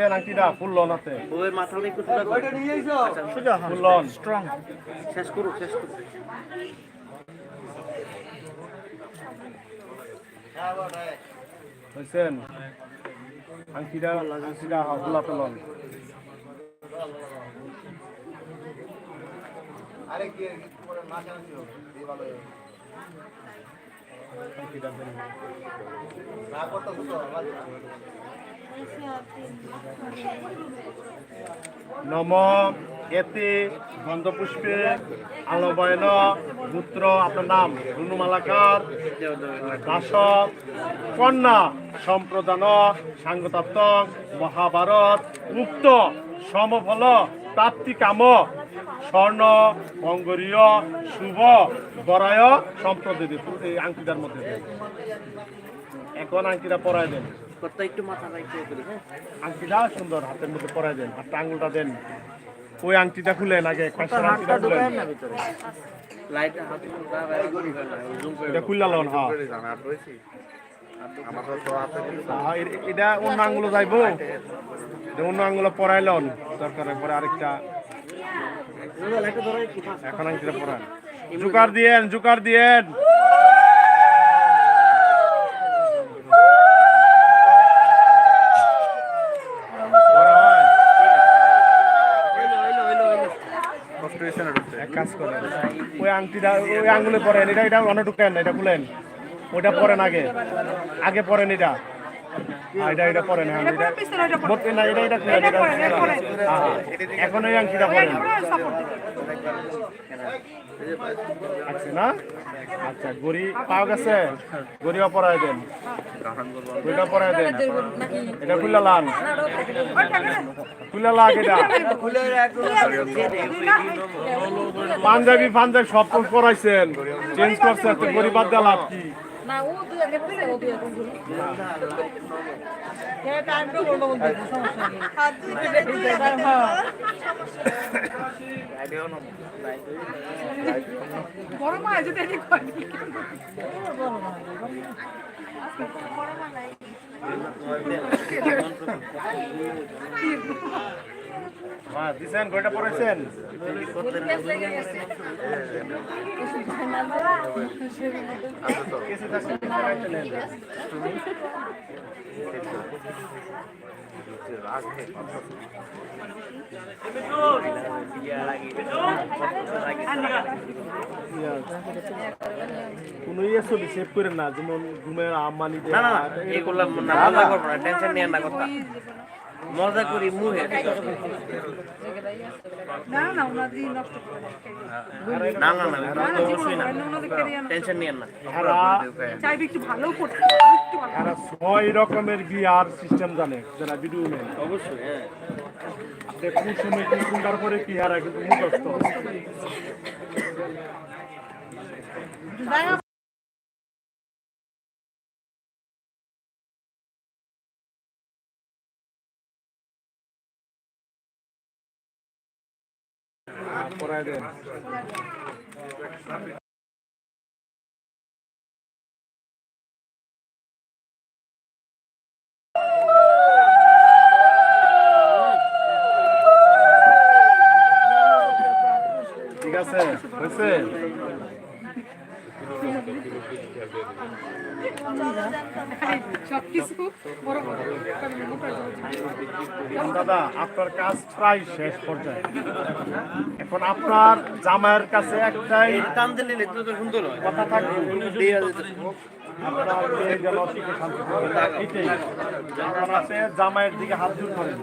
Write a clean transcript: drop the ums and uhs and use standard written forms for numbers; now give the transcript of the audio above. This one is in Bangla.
আংটিটা ফুল লন আছে ওই মাথাটা একটু ফুল লন স্ট্রং শেষ করো বুঝছেন আংটিটা ফুলাতে লন আরে কি পরে না জানা ছিল এই ভালো আংটিটা দেন না করতে বুঝো নম এতে গন্ধপুষ্পে আলবয়ন পুত্র আপনার নাম রুনুমালাকার দাসক কন্যা সম্প্রদান সাঙ্গতত্ত্ব মহাভারত মুক্ত সমফল প্রাপ্তি কাম স্বর্ণ অঙ্গরীয় শুভ বরায় সম্প্রদ এই আংটিটার মধ্যে এখন আংটিটা পরায় দেন একটু মাথা আংটিটা সুন্দর হাতের মধ্যে পরায় দেন হাতটা আঙুলটা দেন ওই আংটিটা খুলেন আগে আংটিটা খুলেন এটা খুললা লন হ্যাঁ এটা অন্য আঙুলো যাইবো অন্য আঙুলো পরাই লন দরকার পরে আরেকটা এখন আংটিটা পরান জুকার দিয়েন এক কাজ করেন ওই আংটিটা ওই আঙ্গুলে পরেন এটা অন্য ঢুকেন এটা খুলেন ওইটা পরেন আগে পরেন এটা এটা পরেন হ্যাঁ এটা খুলেন এখন ওই আংটিটা পরেন আচ্ছা না আচ্ছা গড়ি পাওয়া গেছে গড়িও পরাই দেন ওইটা পরাই দেন এটা খুলে লান খুলে লাগ এটা পাঞ্জাবি সব তো পরাইছেন চেঞ্জ করছেন তো গড়ি বাদ দেওয়া লাভ কি দিছেন কয়টা পড়েছেন কোনো ছবি সেভ করেন না যেমন ঘুমের আম্মানি টেনশন নিয়ে না কথা মজা করি মুহে না অবশ্যই না টেনশন নিয়েন না চাইবে একটু ভালো করতে এরা 6 রকমের বিয়ার সিস্টেম জানে যারা ভিডিও নেন অবশ্যই হ্যাঁ আপনি কোন সময় কি কোনটার পরে কি হারা কিন্তু মুখস্থ পড়ায় দেন ঠিক আছে হয়েছে দাদা আপনার কাজ প্রায় শেষ পর্যায়ে এখন আপনার জামাইয়ের কাছে একটাই কথা থাকবে জামাইয়ের দিকে হাত জোর করেন